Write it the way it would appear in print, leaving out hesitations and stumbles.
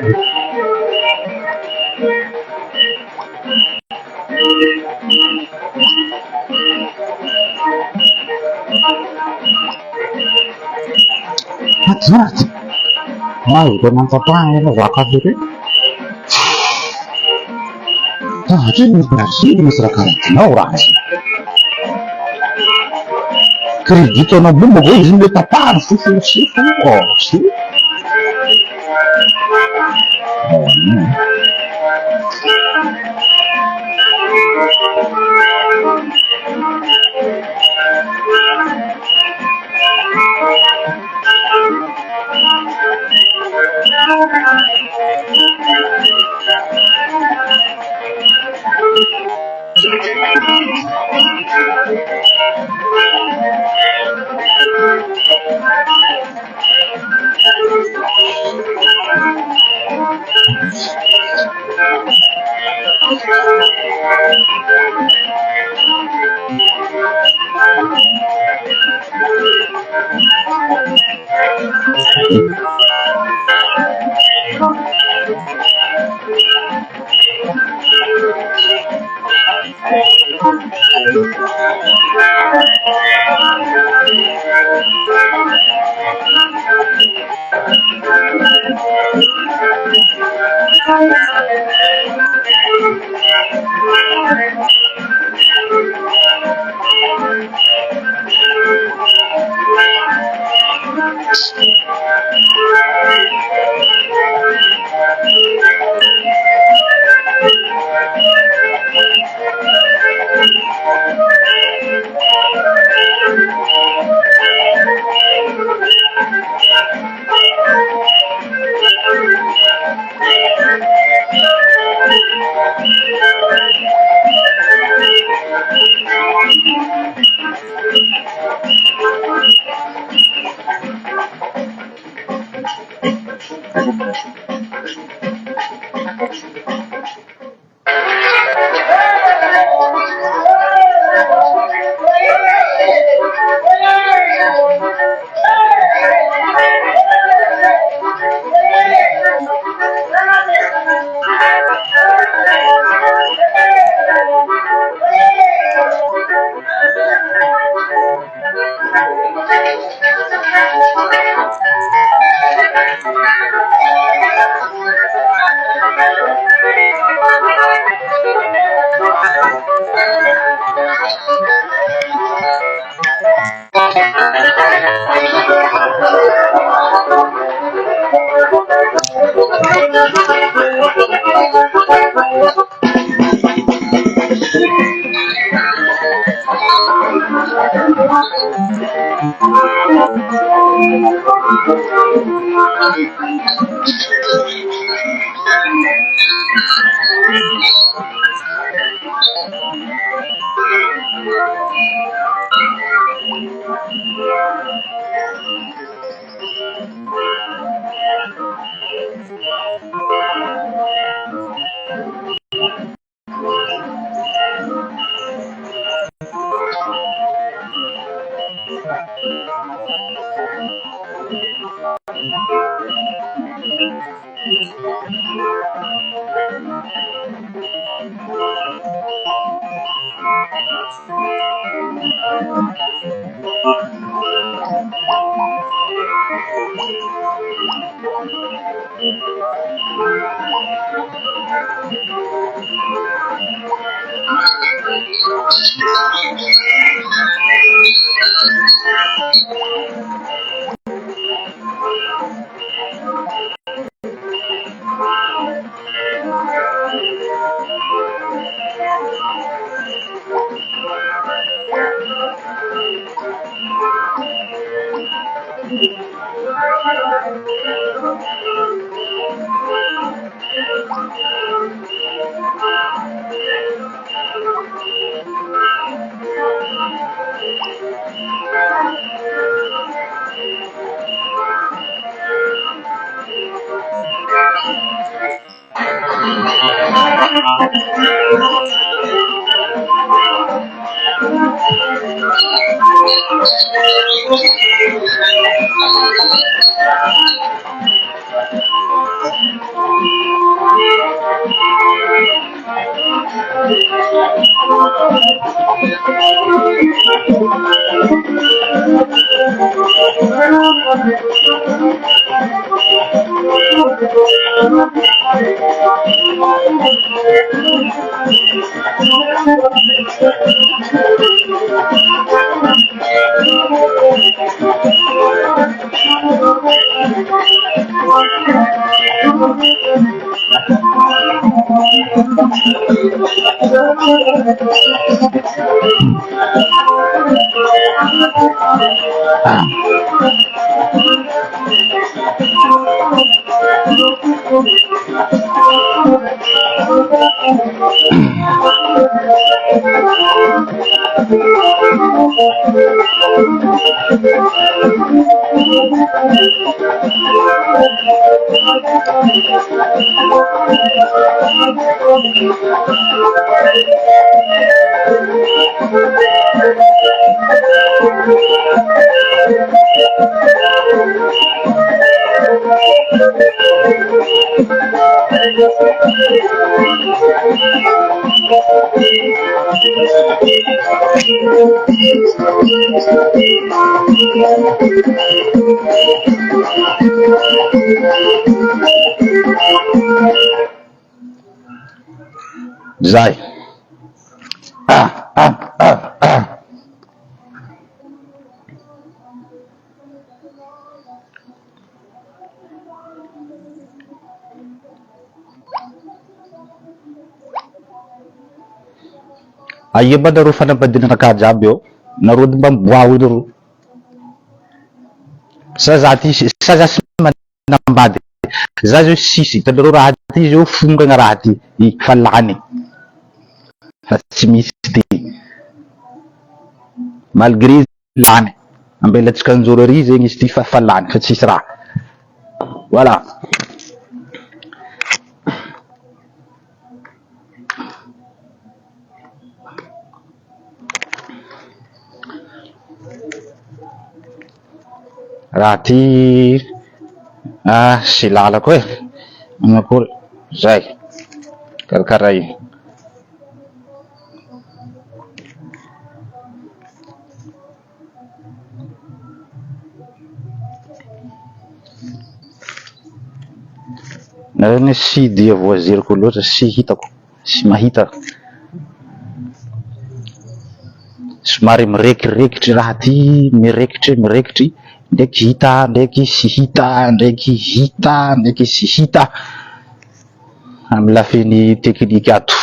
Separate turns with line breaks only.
Hati-hati, mau dengan tetangga wakaf itu. Tadi berhasil masyarakat orang kredito na bumbago izin tapan susu oh sih Zay. Ayeba na ro fanambadiana nakajiaby eo narody mba miboao iny ro sa za ty sa za sy manambady za zao sisy hitanareo raha ty zao fongagna raha ty fa lany fa tsy misy ty malgré lany ambelatsika anjoro ary zegny izy ty fa lany fa tsisy raha voilà. Raha ty sy lalako e manakory zay karakara iny na zany sy dia voazeriko loatra sy hitako sy mahita somary mirekirekitry raha ty mirekitry ndraiky hita ndraiky sy hita ndraiky hita ndraiky sy hita amy lafiny teknika ato.